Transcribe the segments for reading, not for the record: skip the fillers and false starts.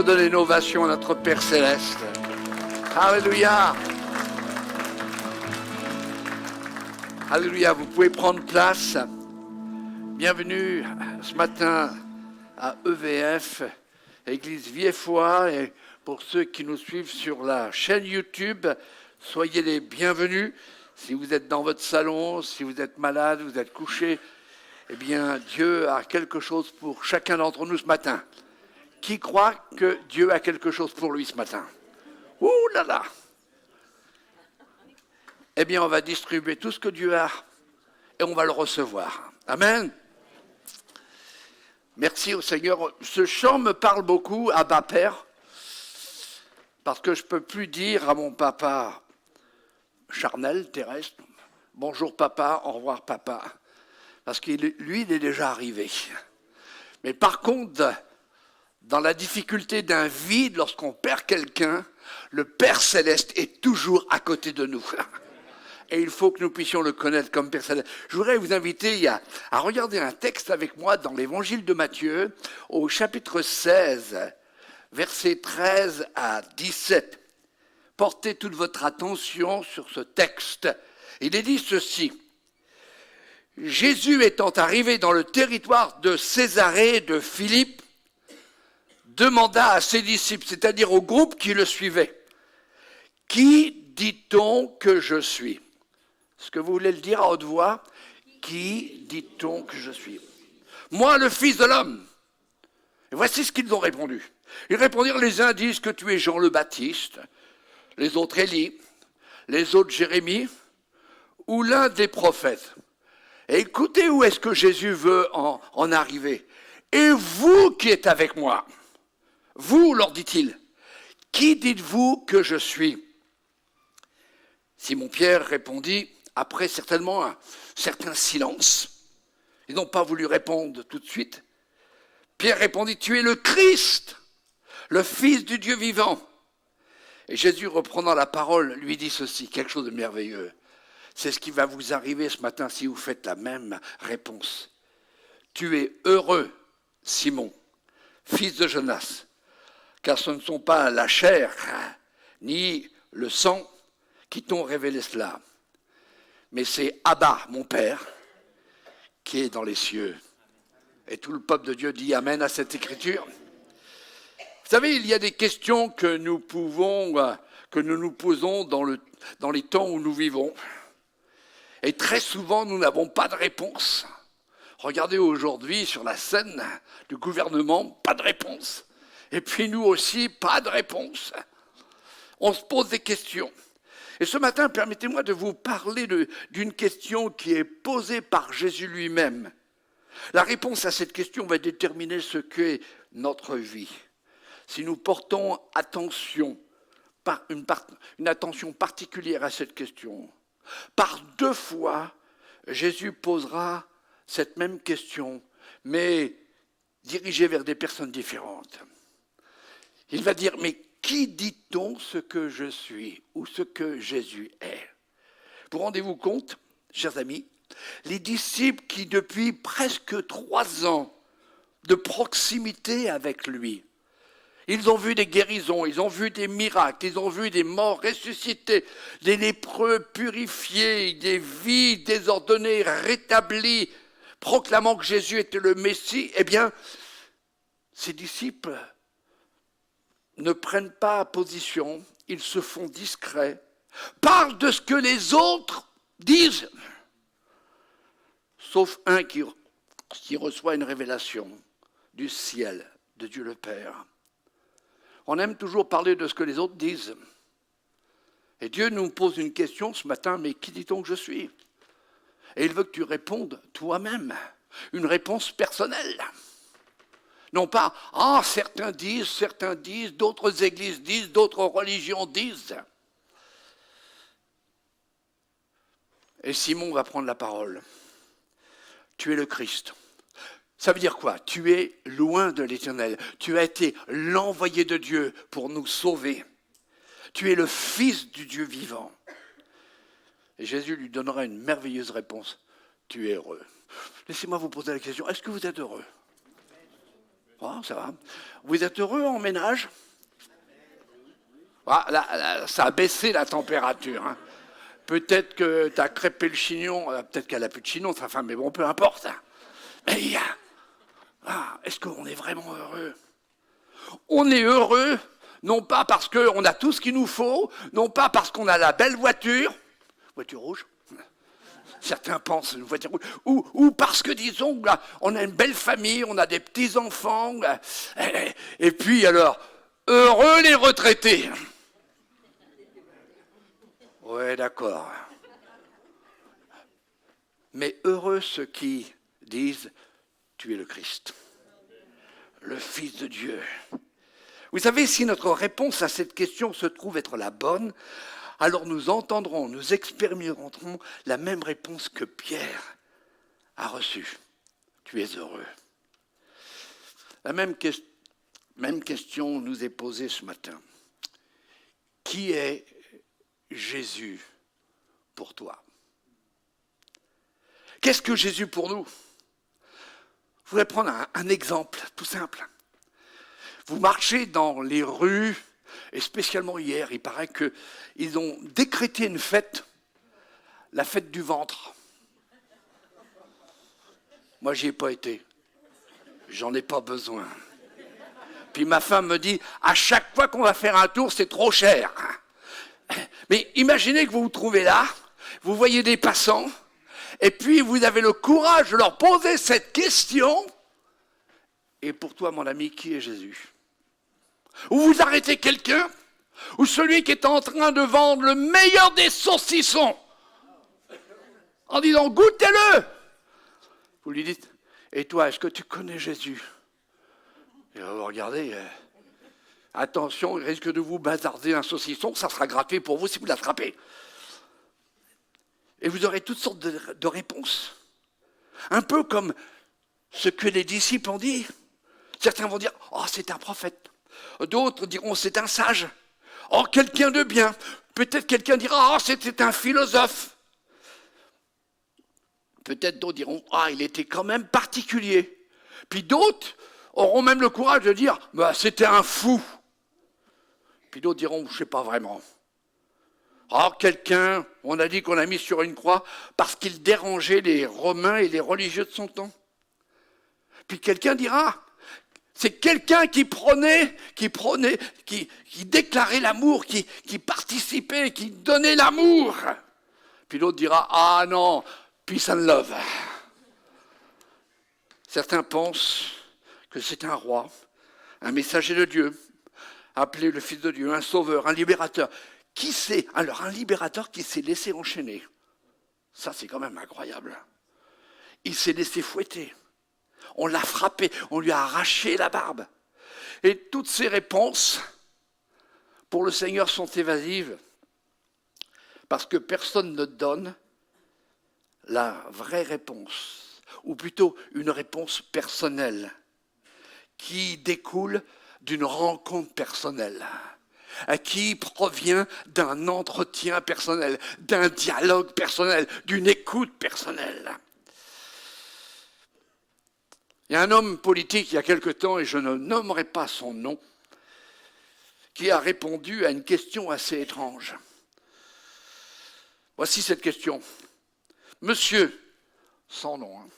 peut donner une ovation à notre Père Céleste. Alléluia. Alléluia, vous pouvez prendre place. Bienvenue ce matin à EVF, Église Vie et Foi. Et pour ceux qui nous suivent sur la chaîne YouTube, soyez les bienvenus. Si vous êtes dans votre salon, si vous êtes malade, vous êtes couché, eh bien, Dieu a quelque chose pour chacun d'entre nous ce matin. Qui croit que Dieu a quelque chose pour lui ce matin? Ouh là là! Eh bien, on va distribuer tout ce que Dieu a et on va le recevoir. Amen. Merci au Seigneur. Ce chant me parle beaucoup, Abba Père, parce que je ne peux plus dire à mon papa charnel, terrestre, bonjour papa, au revoir papa, parce que lui, il est déjà arrivé. Mais par contre, dans la difficulté d'un vide, lorsqu'on perd quelqu'un, le Père Céleste est toujours à côté de nous. Et il faut que nous puissions le connaître comme Père Céleste. Je voudrais vous inviter à regarder un texte avec moi dans l'évangile de Matthieu, au chapitre 16, versets 13 à 17. Portez toute votre attention sur ce texte. Il est dit ceci. Jésus étant arrivé dans le territoire de Césarée de Philippe, demanda à ses disciples, c'est-à-dire au groupe qui le suivait, « Qui dit-on que je suis ?» Est-ce que vous voulez le dire à haute voix? Qui dit-on que je suis? Moi, le Fils de l'homme. Et voici ce qu'ils ont répondu. Ils répondirent, les uns disent que tu es Jean le Baptiste, les autres Élie, les autres Jérémie, ou l'un des prophètes. Et écoutez où est-ce que Jésus veut en arriver. Et vous qui êtes avec moi, vous, leur dit-il, qui dites-vous que je suis? Simon-Pierre répondit, après certainement un certain silence. Ils n'ont pas voulu répondre tout de suite. Pierre répondit, tu es le Christ, le Fils du Dieu vivant. Et Jésus, reprenant la parole, lui dit ceci, quelque chose de merveilleux. C'est ce qui va vous arriver ce matin si vous faites la même réponse. Tu es heureux, Simon, fils de Jonas, car ce ne sont pas la chair ni le sang qui t'ont révélé cela, mais c'est Abba, mon Père, qui est dans les cieux. Et tout le peuple de Dieu dit Amen à cette écriture. Vous savez, il y a des questions que nous nous posons dans les temps où nous vivons. Et très souvent, nous n'avons pas de réponse. Regardez aujourd'hui sur la scène du gouvernement, pas de réponse. Et puis nous aussi, pas de réponse. On se pose des questions. Et ce matin, permettez-moi de vous parler d'une question qui est posée par Jésus lui-même. La réponse à cette question va déterminer ce qu'est notre vie. Si nous portons une attention particulière à cette question, par 2 fois, Jésus posera cette même question, mais dirigée vers des personnes différentes. Il va dire, mais qui dit-on ce que je suis ou ce que Jésus est? Vous rendez-vous compte, chers amis, les disciples qui depuis presque 3 ans de proximité avec lui, ils ont vu des guérisons, ils ont vu des miracles, ils ont vu des morts ressuscités, des lépreux purifiés, des vies désordonnées rétablies, proclamant que Jésus était le Messie. Eh bien, ces disciples ne prennent pas position, ils se font discrets, parlent de ce que les autres disent, sauf un qui reçoit une révélation du ciel, de Dieu le Père. On aime toujours parler de ce que les autres disent. Et Dieu nous pose une question ce matin, mais qui dit-on que je suis? Et il veut que tu répondes toi-même, une réponse personnelle. Non pas, certains disent, d'autres églises disent, d'autres religions disent. Et Simon va prendre la parole. Tu es le Christ. Ça veut dire quoi? Tu es loin de l'Éternel. Tu as été l'envoyé de Dieu pour nous sauver. Tu es le Fils du Dieu vivant. Et Jésus lui donnera une merveilleuse réponse. Tu es heureux. Laissez-moi vous poser la question. Est-ce que vous êtes heureux? Oh, ça va. Vous êtes heureux en ménage? Ah, là, ça a baissé la température. Hein. Peut-être que tu as crêpé le chignon, peut-être qu'elle n'a plus de chignon, sa femme, mais bon, peu importe. Mais est-ce qu'on est vraiment heureux? On est heureux, non pas parce qu'on a tout ce qu'il nous faut, non pas parce qu'on a la belle voiture rouge, certains pensent une voiture rouge, ou parce que, disons, on a une belle famille, on a des petits-enfants, et puis alors, heureux les retraités. Ouais, d'accord. Mais heureux ceux qui disent « Tu es le Christ, le Fils de Dieu ». Vous savez, si notre réponse à cette question se trouve être la bonne, alors nous entendrons, nous expérimenterons la même réponse que Pierre a reçue. Tu es heureux. La même question nous est posée ce matin. Qui est Jésus pour toi? Qu'est-ce que Jésus pour nous? Je voudrais prendre un exemple tout simple. Vous marchez dans les rues, et spécialement hier, il paraît qu'ils ont décrété une fête, la fête du ventre. Moi, j'y ai pas été. J'en ai pas besoin. Puis ma femme me dit, à chaque fois qu'on va faire un tour, c'est trop cher. Mais imaginez que vous vous trouvez là, vous voyez des passants, et puis vous avez le courage de leur poser cette question. Et pour toi, mon ami, qui est Jésus? Ou vous arrêtez quelqu'un, ou celui qui est en train de vendre le meilleur des saucissons, en disant, goûtez-le. Vous lui dites, et toi, est-ce que tu connais Jésus? Et vous regardez, attention, il risque de vous bazarder un saucisson, ça sera gratuit pour vous si vous l'attrapez. Et vous aurez toutes sortes de réponses. Un peu comme ce que les disciples ont dit. Certains vont dire, oh, c'est un prophète. D'autres diront, c'est un sage. Oh, quelqu'un de bien. Peut-être quelqu'un dira, oh, c'était un philosophe. Peut-être d'autres diront, ah, il était quand même particulier. Puis d'autres auront même le courage de dire, bah, c'était un fou. Puis d'autres diront, je ne sais pas vraiment. Alors quelqu'un, on a dit qu'on l'a mis sur une croix parce qu'il dérangeait les Romains et les religieux de son temps. Puis quelqu'un dira, c'est quelqu'un qui déclarait l'amour, qui participait, qui donnait l'amour. Puis l'autre dira, ah non, peace and love. Certains pensent que c'est un roi, un messager de Dieu, appelé le Fils de Dieu, un sauveur, un libérateur. Qui c'est? Alors, un libérateur qui s'est laissé enchaîner. Ça, c'est quand même incroyable. Il s'est laissé fouetter. On l'a frappé, on lui a arraché la barbe. Et toutes ces réponses, pour le Seigneur, sont évasives, parce que personne ne donne la vraie réponse, ou plutôt une réponse personnelle, qui découle d'une rencontre personnelle, qui provient d'un entretien personnel, d'un dialogue personnel, d'une écoute personnelle. Il y a un homme politique il y a quelque temps, et je ne nommerai pas son nom, qui a répondu à une question assez étrange. Voici cette question. Monsieur, sans nom,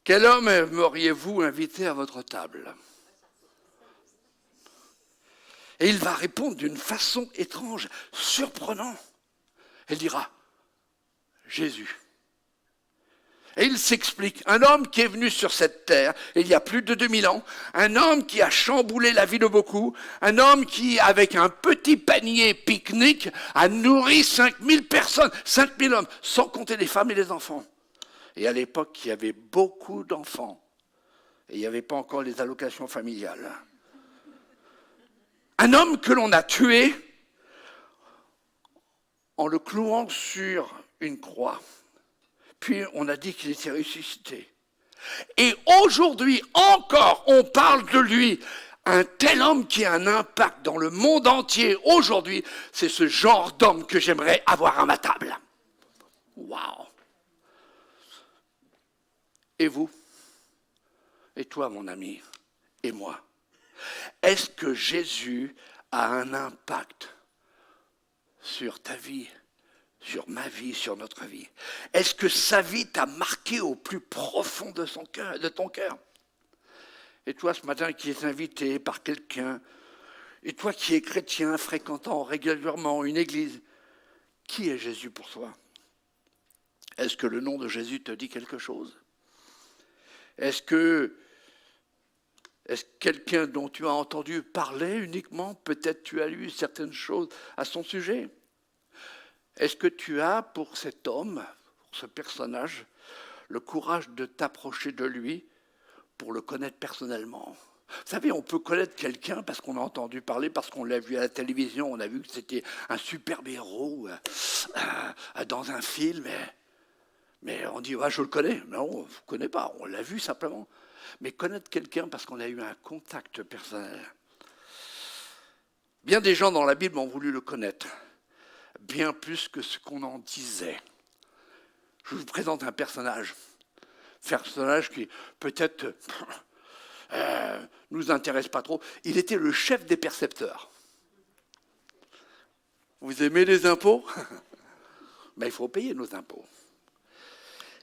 quel homme aimeriez-vous inviter à votre table? Et il va répondre d'une façon étrange, surprenante. Il dira, Jésus. Et il s'explique, un homme qui est venu sur cette terre, il y a plus de 2000 ans, un homme qui a chamboulé la vie de beaucoup, un homme qui, avec un petit panier pique-nique, a nourri 5000 personnes, 5000 hommes, sans compter les femmes et les enfants. Et à l'époque, il y avait beaucoup d'enfants, et il n'y avait pas encore les allocations familiales. Un homme que l'on a tué en le clouant sur une croix. Puis on a dit qu'il était ressuscité. Et aujourd'hui encore, on parle de lui. Un tel homme qui a un impact dans le monde entier aujourd'hui, c'est ce genre d'homme que j'aimerais avoir à ma table. Waouh! Et vous? Et toi, mon ami, et moi, est-ce que Jésus a un impact sur ta vie, sur ma vie, sur notre vie? Est-ce que sa vie t'a marqué au plus profond de ton cœur? Et toi, ce matin, qui es invité par quelqu'un, et toi qui es chrétien, fréquentant régulièrement une église, qui est Jésus pour toi? Est-ce que le nom de Jésus te dit quelque chose? Est-ce quelqu'un dont tu as entendu parler uniquement? Peut-être tu as lu certaines choses à son sujet. Est-ce que tu as, pour cet homme, pour ce personnage, le courage de t'approcher de lui pour le connaître personnellement? Vous savez, on peut connaître quelqu'un parce qu'on a entendu parler, parce qu'on l'a vu à la télévision, on a vu que c'était un superbe héros dans un film. Mais on dit, je le connais. Non, on ne le connaît pas, on l'a vu simplement. Mais connaître quelqu'un parce qu'on a eu un contact personnel. Bien des gens dans la Bible ont voulu le connaître, bien plus que ce qu'on en disait. Je vous présente un personnage qui peut-être nous intéresse pas trop. Il était le chef des percepteurs. Vous aimez les impôts? Mais il faut payer nos impôts.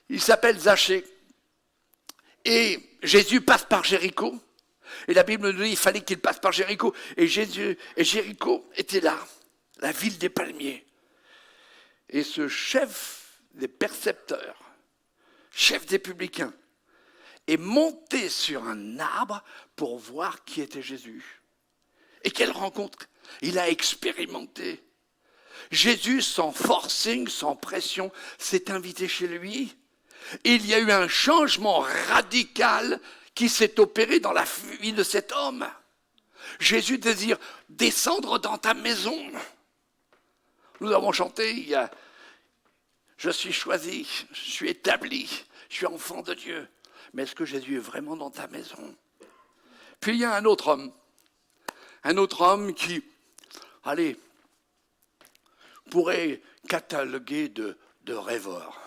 Il s'appelle Zachée. Et Jésus passe par Jéricho. Et la Bible nous dit qu'il fallait qu'il passe par Jéricho. Et Jéricho était là, la ville des palmiers. Et ce chef des percepteurs, chef des publicains, est monté sur un arbre pour voir qui était Jésus. Et quelle rencontre! Il a expérimenté. Jésus, sans forcing, sans pression, s'est invité chez lui. Il y a eu un changement radical qui s'est opéré dans la vie de cet homme. Jésus désire descendre dans ta maison. Nous avons chanté, je suis choisi, je suis établi, je suis enfant de Dieu. Mais est-ce que Jésus est vraiment dans ta maison? Puis il y a un autre homme qui, pourrait cataloguer de rêveur.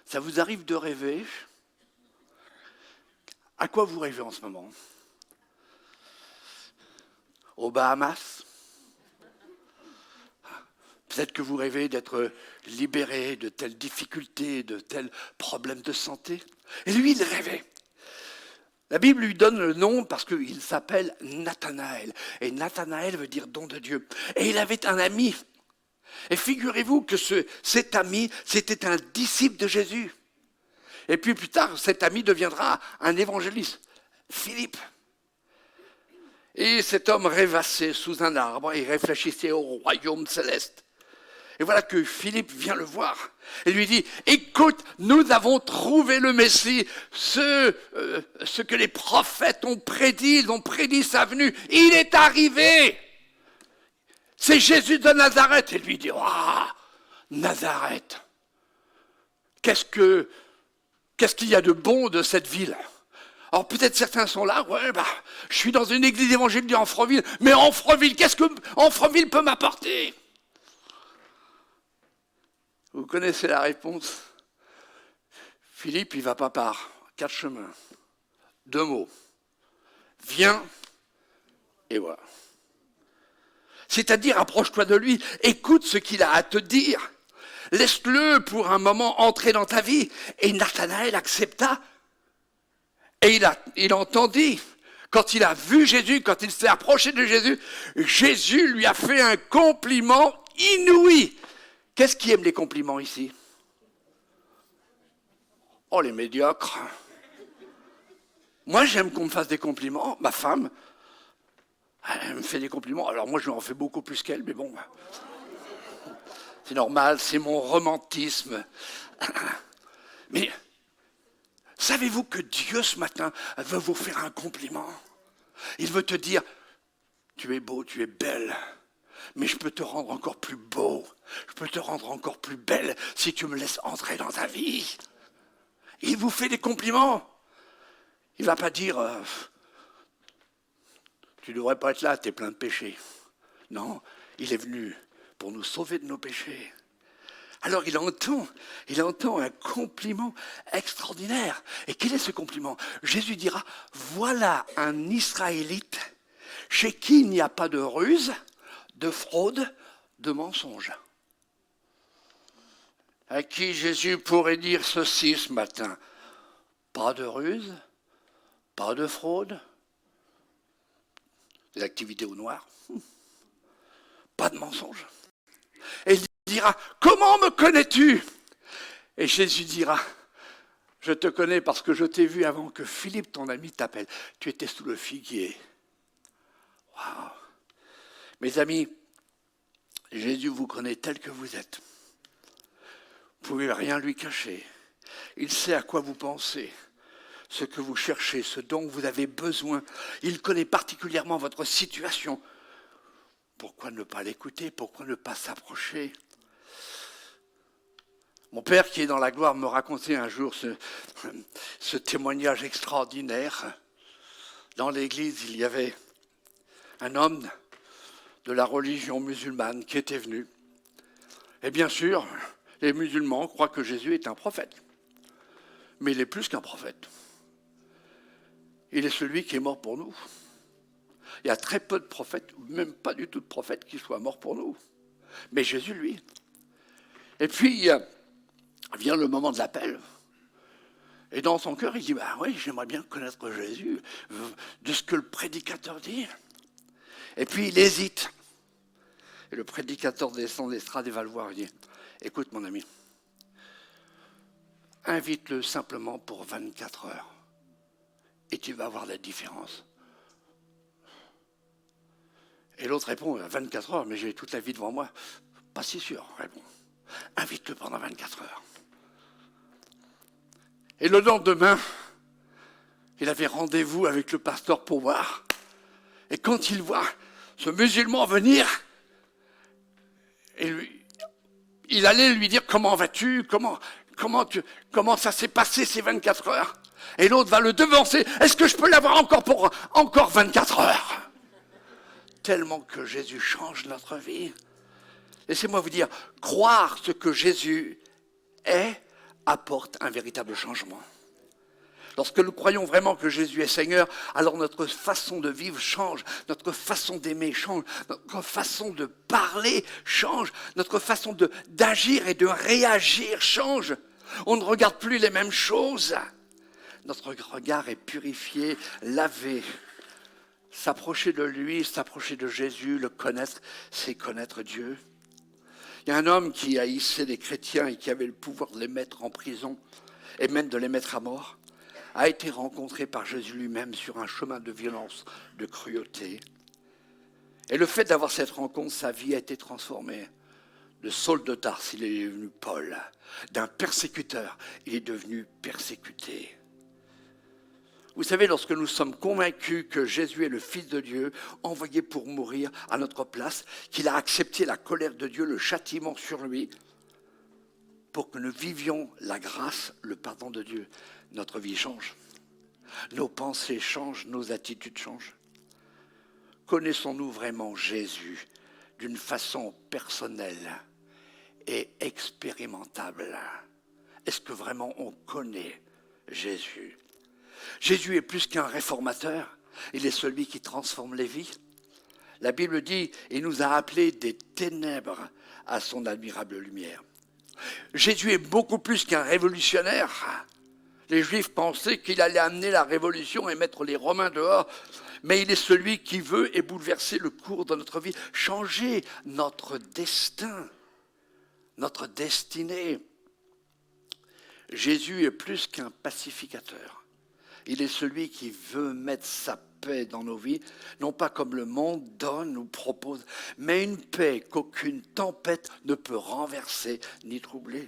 Ça vous arrive de rêver? À quoi vous rêvez en ce moment? Aux Bahamas? Peut-être que vous rêvez d'être libéré de telles difficultés, de tels problèmes de santé. Et lui, il rêvait. La Bible lui donne le nom parce qu'il s'appelle Nathanaël. Et Nathanaël veut dire don de Dieu. Et il avait un ami. Et figurez-vous que cet ami, c'était un disciple de Jésus. Et puis plus tard, cet ami deviendra un évangéliste, Philippe. Et cet homme rêvassait sous un arbre et réfléchissait au royaume céleste. Et voilà que Philippe vient le voir et lui dit, écoute, nous avons trouvé le Messie, ce que les prophètes ont prédit, ils ont prédit sa venue, il est arrivé. C'est Jésus de Nazareth. Et lui dit, Nazareth, qu'est-ce qu'il y a de bon de cette ville? Alors peut-être certains sont là, je suis dans une église évangélique d'Anfreville, mais Anfreville, qu'est-ce que Anfreville peut m'apporter? Vous connaissez la réponse. Philippe, il ne va pas par 4 chemins. 2 mots. Viens et voilà. C'est-à-dire, approche-toi de lui, écoute ce qu'il a à te dire. Laisse-le pour un moment entrer dans ta vie. Et Nathanaël accepta. Et il entendit. Quand il a vu Jésus, quand il s'est approché de Jésus, Jésus lui a fait un compliment inouï. Qu'est-ce qui aime les compliments ici? Oh, les médiocres. Moi, j'aime qu'on me fasse des compliments. Ma femme, elle me fait des compliments. Alors moi, je lui en fais beaucoup plus qu'elle, mais bon. C'est normal, c'est mon romantisme. Mais savez-vous que Dieu, ce matin, veut vous faire un compliment? Il veut te dire, tu es beau, tu es belle. Mais je peux te rendre encore plus beau, je peux te rendre encore plus belle si tu me laisses entrer dans ta vie. Il vous fait des compliments. Il ne va pas dire, tu ne devrais pas être là, tu es plein de péchés. Non, il est venu pour nous sauver de nos péchés. Alors il entend un compliment extraordinaire. Et quel est ce compliment? Jésus dira, voilà un Israélite chez qui il n'y a pas de ruse, de fraude, de mensonge. À qui Jésus pourrait dire ceci ce matin? Pas de ruse, pas de fraude, des activités au noir, pas de mensonge. Et il dira, comment me connais-tu? Et Jésus dira, je te connais parce que je t'ai vu avant que Philippe, ton ami, t'appelle. Tu étais sous le figuier. Waouh! Mes amis, Jésus vous connaît tel que vous êtes. Vous ne pouvez rien lui cacher. Il sait à quoi vous pensez, ce que vous cherchez, ce dont vous avez besoin. Il connaît particulièrement votre situation. Pourquoi ne pas l'écouter? Pourquoi ne pas s'approcher? Mon père, qui est dans la gloire, me racontait un jour ce témoignage extraordinaire. Dans l'église, il y avait un homme de la religion musulmane qui était venu. Et bien sûr, les musulmans croient que Jésus est un prophète. Mais il est plus qu'un prophète. Il est celui qui est mort pour nous. Il y a très peu de prophètes, ou même pas du tout de prophètes qui soient morts pour nous. Mais Jésus, lui. Et puis, vient le moment de l'appel. Et dans son cœur, il dit, oui, j'aimerais bien connaître Jésus, de ce que le prédicateur dit. Et puis, il hésite. Et le prédicateur descend l'estrade et va le voir. Il dit, écoute, mon ami, invite-le simplement pour 24 heures. Et tu vas voir la différence. Et l'autre répond, 24 heures, mais j'ai toute la vie devant moi. Pas si sûr, répond. Invite-le pendant 24 heures. Et le lendemain, il avait rendez-vous avec le pasteur pour voir. Et quand il voit ce musulman venir, il allait lui dire, comment vas-tu? Comment ça s'est passé ces 24 heures? Et l'autre va le devancer. Est-ce que je peux l'avoir encore pour encore 24 heures? Tellement que Jésus change notre vie. Laissez-moi vous dire, croire ce que Jésus est apporte un véritable changement. Lorsque nous croyons vraiment que Jésus est Seigneur, alors notre façon de vivre change, notre façon d'aimer change, notre façon de parler change, notre façon d'agir et de réagir change. On ne regarde plus les mêmes choses. Notre regard est purifié, lavé. S'approcher de lui, s'approcher de Jésus, le connaître, c'est connaître Dieu. Il y a un homme qui haïssait les chrétiens et qui avait le pouvoir de les mettre en prison et même de les mettre à mort, a été rencontré par Jésus lui-même sur un chemin de violence, de cruauté. Et le fait d'avoir cette rencontre, sa vie a été transformée. De Saul de Tarse, il est devenu Paul. D'un persécuteur, il est devenu persécuté. Vous savez, lorsque nous sommes convaincus que Jésus est le Fils de Dieu, envoyé pour mourir à notre place, qu'il a accepté la colère de Dieu, le châtiment sur lui, pour que nous vivions la grâce, le pardon de Dieu, notre vie change. Nos pensées changent, nos attitudes changent. Connaissons-nous vraiment Jésus d'une façon personnelle et expérimentable? Est-ce que vraiment on connaît Jésus? Jésus est plus qu'un réformateur, il est celui qui transforme les vies. La Bible dit, il nous a appelés des ténèbres à son admirable lumière. Jésus est beaucoup plus qu'un révolutionnaire. Les Juifs pensaient qu'il allait amener la révolution et mettre les Romains dehors, mais il est celui qui veut et bouleverser le cours de notre vie, changer notre destin, notre destinée. Jésus est plus qu'un pacificateur. Il est celui qui veut mettre sa paix dans nos vies, non pas comme le monde donne ou propose, mais une paix qu'aucune tempête ne peut renverser ni troubler.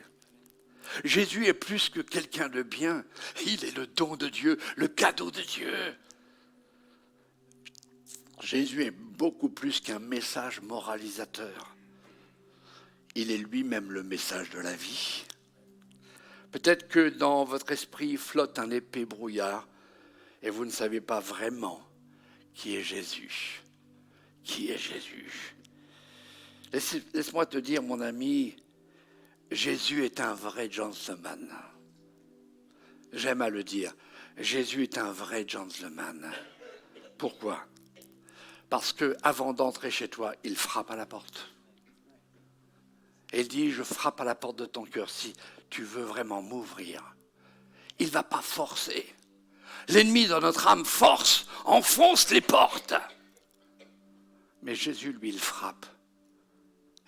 Jésus est plus que quelqu'un de bien. Il est le don de Dieu, le cadeau de Dieu. Jésus est beaucoup plus qu'un message moralisateur. Il est lui-même le message de la vie. Peut-être que dans votre esprit flotte un épais brouillard et vous ne savez pas vraiment qui est Jésus. Qui est Jésus? Laisse-moi te dire, mon ami, Jésus est un vrai gentleman. J'aime à le dire. Jésus est un vrai gentleman. Pourquoi? Parce qu'avant d'entrer chez toi, il frappe à la porte. Et il dit, je frappe à la porte de ton cœur si tu veux vraiment m'ouvrir. Il ne va pas forcer. L'ennemi de notre âme force, enfonce les portes. Mais Jésus, lui, il frappe.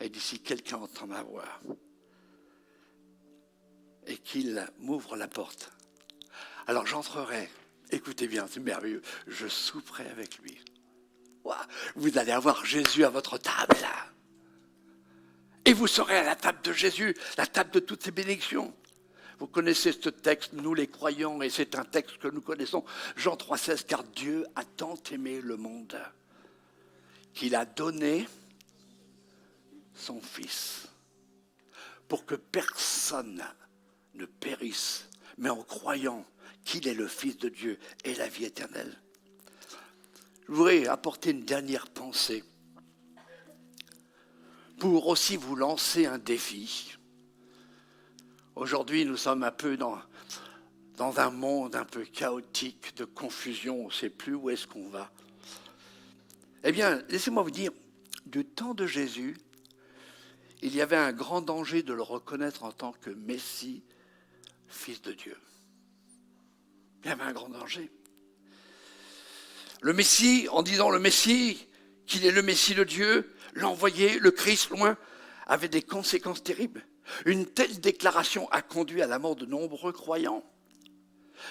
Et dit, si quelqu'un entend ma voix et qu'il m'ouvre la porte, alors j'entrerai. Écoutez bien, c'est merveilleux. Je souperai avec lui. Vous allez avoir Jésus à votre table. Et vous serez à la table de Jésus, la table de toutes ces bénédictions. Vous connaissez ce texte, nous les croyants, et c'est un texte que nous connaissons. Jean 3,16, car Dieu a tant aimé le monde qu'il a donné son Fils pour que personne ne périsse, mais en croyant qu'il est le Fils de Dieu et la vie éternelle. Je voudrais apporter une dernière pensée pour aussi vous lancer un défi. Aujourd'hui, nous sommes un peu dans un monde un peu chaotique, de confusion, on ne sait plus où est-ce qu'on va. Eh bien, laissez-moi vous dire, du temps de Jésus, il y avait un grand danger de le reconnaître en tant que Messie, Fils de Dieu. Il y avait un grand danger. Le Messie, en disant le Messie, qu'il est le Messie de Dieu, l'envoyé, le Christ loin, avait des conséquences terribles. Une telle déclaration a conduit à la mort de nombreux croyants,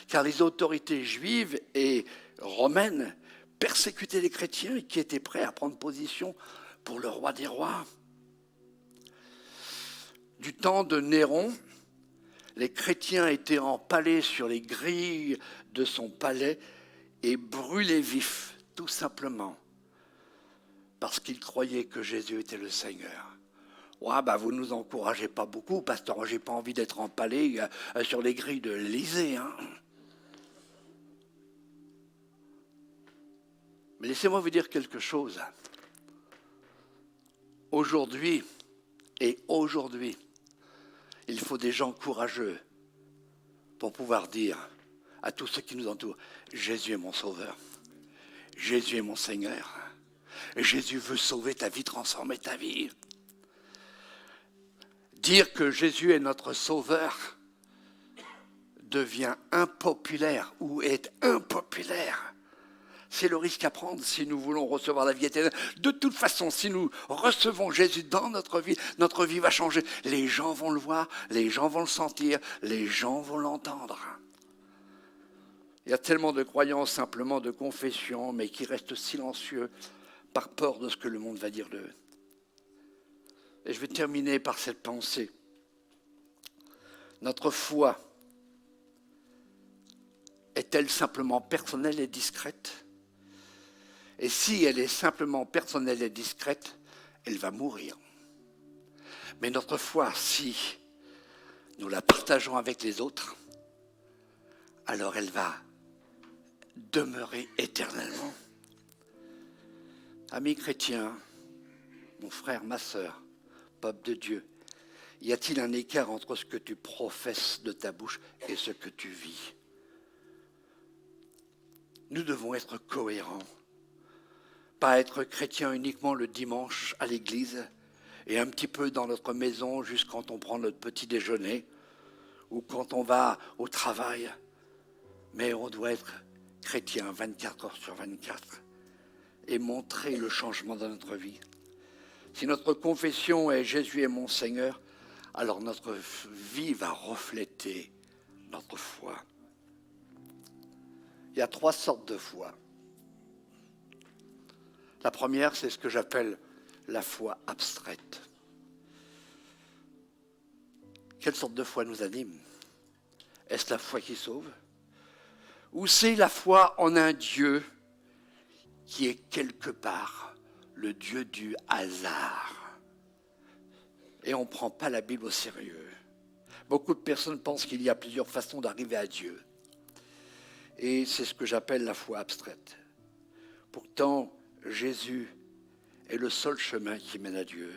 car les autorités juives et romaines persécutaient les chrétiens qui étaient prêts à prendre position pour le roi des rois. Du temps de Néron, les chrétiens étaient empalés sur les grilles de son palais et brûlés vifs, tout simplement, parce qu'ils croyaient que Jésus était le Seigneur. Ouais, vous ne nous encouragez pas beaucoup, pasteur, j'ai pas envie d'être empalé sur les grilles de l'Élysée. Hein. Mais laissez-moi vous dire quelque chose. Aujourd'hui, il faut des gens courageux pour pouvoir dire à tous ceux qui nous entourent, Jésus est mon sauveur, Jésus est mon Seigneur, Jésus veut sauver ta vie, transformer ta vie. Dire que Jésus est notre sauveur devient impopulaire ou est impopulaire. C'est le risque à prendre si nous voulons recevoir la vie éternelle. De toute façon, si nous recevons Jésus dans notre vie va changer. Les gens vont le voir, les gens vont le sentir, les gens vont l'entendre. Il y a tellement de croyants simplement de confession, mais qui restent silencieux par peur de ce que le monde va dire d'eux. Et je vais terminer par cette pensée. Notre foi est-elle simplement personnelle et discrète ? Et si elle est simplement personnelle et discrète, elle va mourir. Mais notre foi, si nous la partageons avec les autres, alors elle va demeurer éternellement. Amis chrétiens, mon frère, ma sœur, peuple de Dieu, y a-t-il un écart entre ce que tu professes de ta bouche et ce que tu vis ? Nous devons être cohérents. Pas être chrétien uniquement le dimanche à l'église et un petit peu dans notre maison juste quand on prend notre petit déjeuner ou quand on va au travail. Mais on doit être chrétien 24 heures sur 24 et montrer le changement dans notre vie. Si notre confession est Jésus est mon Seigneur, alors notre vie va refléter notre foi. Il y a 3 sortes de foi. La première, c'est ce que j'appelle la foi abstraite. Quelle sorte de foi nous anime ? Est-ce la foi qui sauve ? Ou c'est la foi en un Dieu qui est quelque part le Dieu du hasard ? Et on ne prend pas la Bible au sérieux. Beaucoup de personnes pensent qu'il y a plusieurs façons d'arriver à Dieu. Et c'est ce que j'appelle la foi abstraite. Pourtant, Jésus est le seul chemin qui mène à Dieu.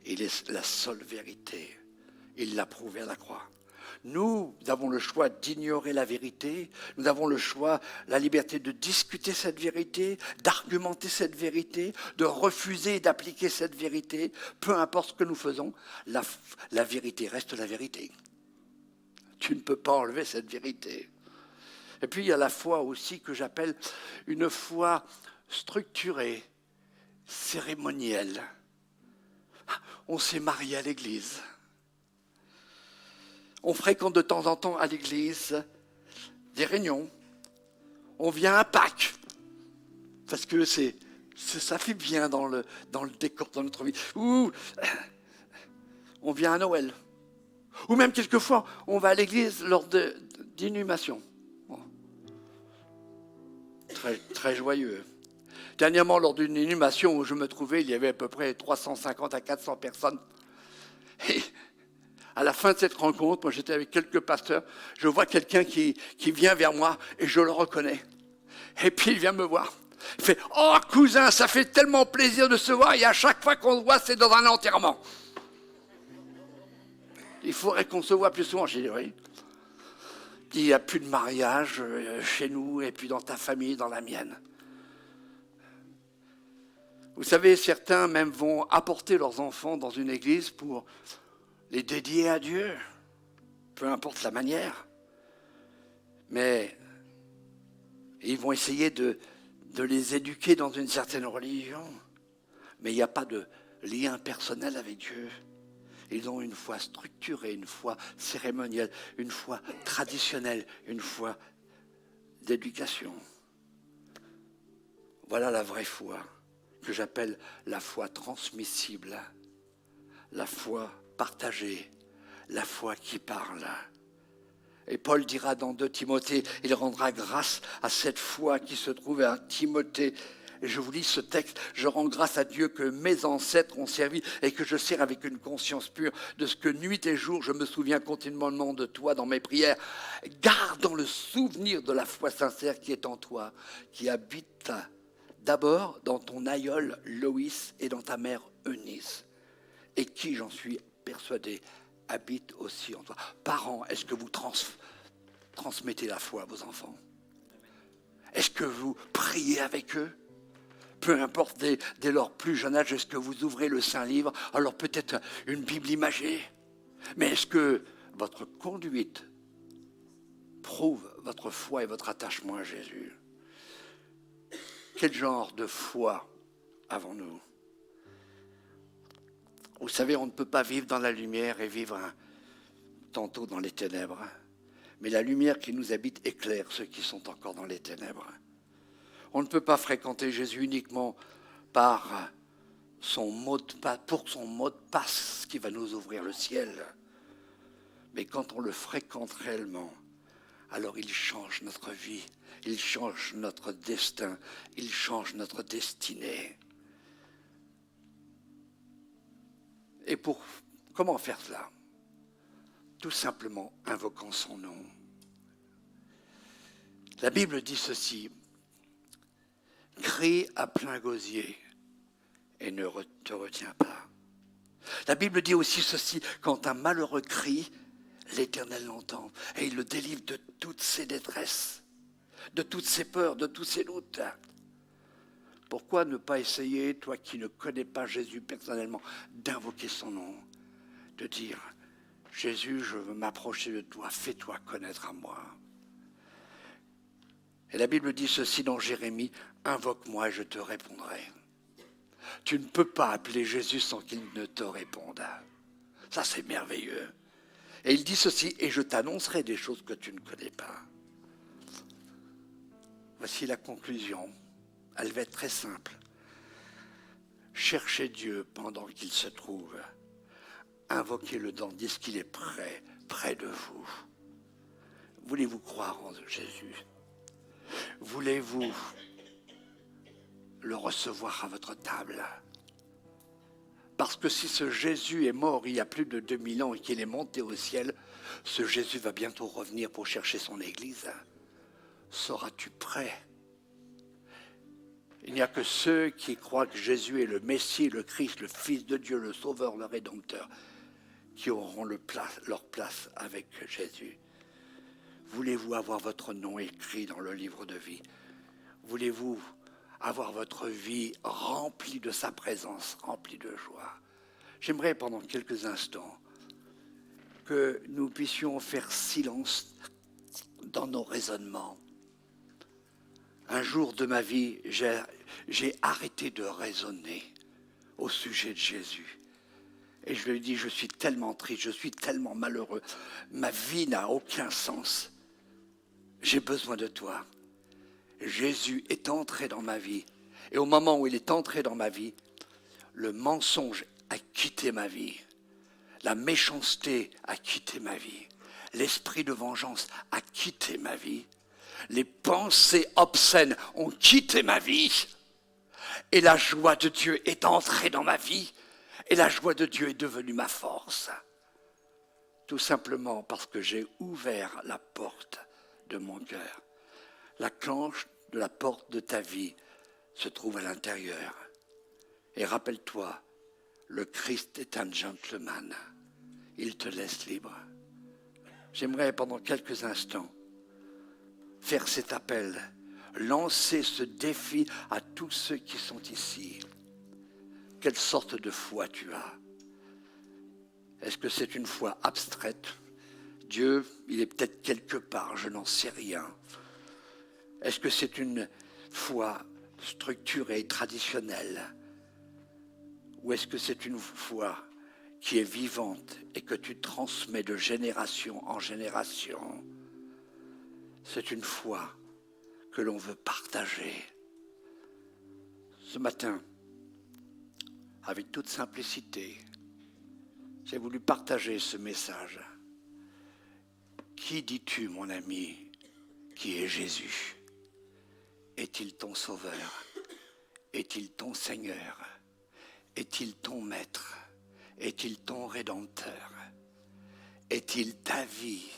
Il est la seule vérité. Il l'a prouvé à la croix. Nous avons le choix d'ignorer la vérité, nous avons le choix, la liberté de discuter cette vérité, d'argumenter cette vérité, de refuser et d'appliquer cette vérité. Peu importe ce que nous faisons, la vérité reste la vérité. Tu ne peux pas enlever cette vérité. Et puis il y a la foi aussi que j'appelle une foi structurée, cérémonielle. On s'est marié à l'église. On fréquente de temps en temps à l'église des réunions. On vient à Pâques, parce que ça fait bien dans le décor de notre vie. Ou on vient à Noël. Ou même quelquefois, on va à l'église lors d'inhumation. Bon. Très, très joyeux. Dernièrement, lors d'une inhumation où je me trouvais, il y avait à peu près 350 à 400 personnes. Et à la fin de cette rencontre, moi j'étais avec quelques pasteurs, je vois quelqu'un qui vient vers moi et je le reconnais. Et puis il vient me voir. Il fait « Oh cousin, ça fait tellement plaisir de se voir et à chaque fois qu'on se voit, c'est dans un enterrement. » Il faudrait qu'on se voit plus souvent. J'ai dit « Oui. » Il n'y a plus de mariage chez nous et puis dans ta famille, dans la mienne. Vous savez, certains même vont apporter leurs enfants dans une église pour les dédier à Dieu, peu importe la manière. Mais ils vont essayer de les éduquer dans une certaine religion. Mais il n'y a pas de lien personnel avec Dieu. Ils ont une foi structurée, une foi cérémonielle, une foi traditionnelle, une foi d'éducation. Voilà la vraie foi, que j'appelle la foi transmissible, la foi partagée, la foi qui parle. Et Paul dira dans 2 Timothée, il rendra grâce à cette foi qui se trouve à Timothée. Et je vous lis ce texte, je rends grâce à Dieu que mes ancêtres ont servi et que je sers avec une conscience pure de ce que nuit et jour je me souviens continuellement de toi dans mes prières, gardant le souvenir de la foi sincère qui est en toi, qui habite d'abord dans ton aïeul Loïs et dans ta mère Eunice, et qui, j'en suis persuadé, habite aussi en toi. Parents, est-ce que vous transmettez la foi à vos enfants? Est-ce que vous priez avec eux? Peu importe, dès leur plus jeune âge, est-ce que vous ouvrez le Saint-Livre? Alors peut-être une Bible imagée. Mais est-ce que votre conduite prouve votre foi et votre attachement à Jésus? Quel genre de foi avons-nous? Vous savez, on ne peut pas vivre dans la lumière et vivre tantôt dans les ténèbres. Mais la lumière qui nous habite éclaire ceux qui sont encore dans les ténèbres. On ne peut pas fréquenter Jésus uniquement pour son mot de passe qui va nous ouvrir le ciel. Mais quand on le fréquente réellement, alors il change notre vie, il change notre destin, il change notre destinée. Et comment faire cela? Tout simplement invoquant son nom. La Bible dit ceci: crie à plein gosier et ne te retiens pas. La Bible dit aussi ceci: quand un malheureux crie, l'Éternel l'entend et il le délivre de toutes ses détresses, de toutes ses peurs, de tous ses doutes. Pourquoi ne pas essayer, toi qui ne connais pas Jésus personnellement, d'invoquer son nom, de dire: Jésus, je veux m'approcher de toi, fais-toi connaître à moi. Et la Bible dit ceci dans Jérémie: invoque-moi et je te répondrai. Tu ne peux pas appeler Jésus sans qu'il ne te réponde. Ça, c'est merveilleux. Et il dit ceci: et je t'annoncerai des choses que tu ne connais pas. Voici la conclusion. Elle va être très simple. Cherchez Dieu pendant qu'il se trouve. Invoquez-le tandis qu'il est près de vous. Voulez-vous croire en Jésus? Voulez-vous le recevoir à votre table? Parce que si ce Jésus est mort il y a plus de 2000 ans et qu'il est monté au ciel, ce Jésus va bientôt revenir pour chercher son Église. Seras-tu prêt? Il n'y a que ceux qui croient que Jésus est le Messie, le Christ, le Fils de Dieu, le Sauveur, le Rédempteur, qui auront leur place avec Jésus. Voulez-vous avoir votre nom écrit dans le livre de vie? Voulez-vous avoir votre vie remplie de sa présence, remplie de joie? J'aimerais pendant quelques instants que nous puissions faire silence dans nos raisonnements. Un jour de ma vie, j'ai arrêté de raisonner au sujet de Jésus. Et je lui ai dit, je suis tellement triste, je suis tellement malheureux. Ma vie n'a aucun sens. J'ai besoin de toi. Jésus est entré dans ma vie. Et au moment où il est entré dans ma vie, le mensonge a quitté ma vie. La méchanceté a quitté ma vie. L'esprit de vengeance a quitté ma vie. Les pensées obscènes ont quitté ma vie. Et la joie de Dieu est entrée dans ma vie. Et la joie de Dieu est devenue ma force. Tout simplement parce que j'ai ouvert la porte de mon cœur. La clenche de la porte de ta vie se trouve à l'intérieur. Et rappelle-toi, le Christ est un gentleman. Il te laisse libre. J'aimerais pendant quelques instants faire cet appel, lancer ce défi à tous ceux qui sont ici. Quelle sorte de foi tu as? Est-ce que c'est une foi abstraite? Dieu, il est peut-être quelque part, je n'en sais rien. Est-ce que c'est une foi structurée, traditionnelle? Ou est-ce que c'est une foi qui est vivante et que tu transmets de génération en génération? C'est une foi que l'on veut partager. Ce matin, avec toute simplicité, j'ai voulu partager ce message. Qui dis-tu, mon ami, qui est Jésus? Est-il ton sauveur? Est-il ton Seigneur? Est-il ton maître? Est-il ton rédempteur? Est-il ta vie?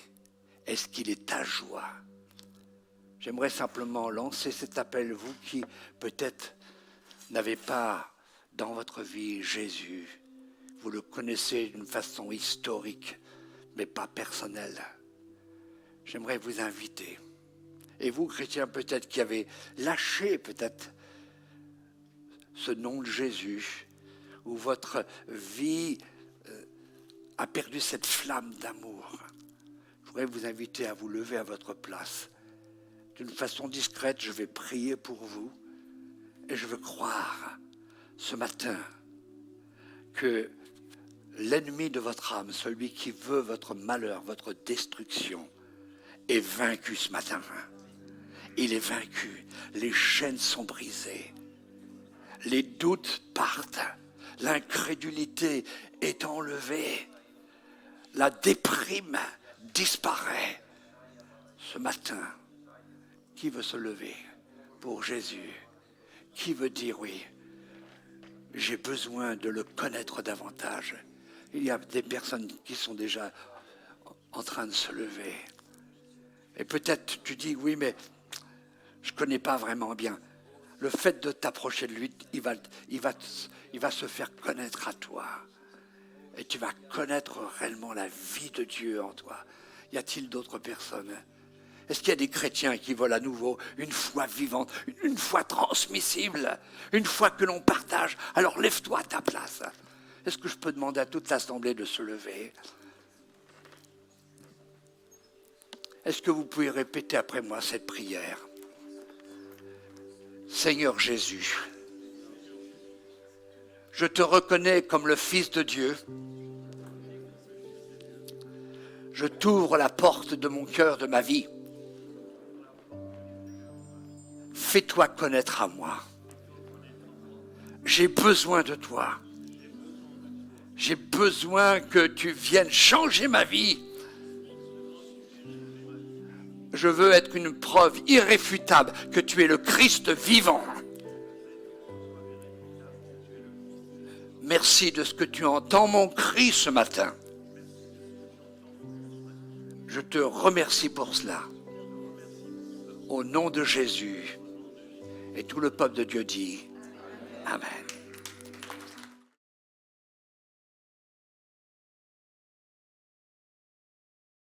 Est-ce qu'il est ta joie? J'aimerais simplement lancer cet appel, vous qui peut-être n'avez pas dans votre vie Jésus. Vous le connaissez d'une façon historique, mais pas personnelle. J'aimerais vous inviter. Et vous, chrétiens, peut-être qui avez lâché peut-être ce nom de Jésus, où votre vie a perdu cette flamme d'amour. Je voudrais vous inviter à vous lever à votre place. D'une façon discrète, je vais prier pour vous. Et je veux croire ce matin que l'ennemi de votre âme, celui qui veut votre malheur, votre destruction, est vaincu ce matin. Il est vaincu. Les chaînes sont brisées. Les doutes partent. L'incrédulité est enlevée. La déprime disparaît. Ce matin, qui veut se lever pour Jésus? Qui veut dire oui, j'ai besoin de le connaître davantage? Il y a des personnes qui sont déjà en train de se lever. Et peut-être tu dis oui, mais je ne connais pas vraiment bien. Le fait de t'approcher de lui, il va se faire connaître à toi. Et tu vas connaître réellement la vie de Dieu en toi. Y a-t-il d'autres personnes? Est-ce qu'il y a des chrétiens qui veulent à nouveau une foi vivante, une foi transmissible, une foi que l'on partage? Alors lève-toi à ta place. Est-ce que je peux demander à toute l'assemblée de se lever? Est-ce que vous pouvez répéter après moi cette prière? Seigneur Jésus, je te reconnais comme le Fils de Dieu. Je t'ouvre la porte de mon cœur, de ma vie. Fais-toi connaître à moi. J'ai besoin de toi. J'ai besoin que tu viennes changer ma vie. Je veux être une preuve irréfutable que tu es le Christ vivant. Merci de ce que tu entends mon cri ce matin. Je te remercie pour cela. Au nom de Jésus. Et tout le peuple de Dieu dit Amen.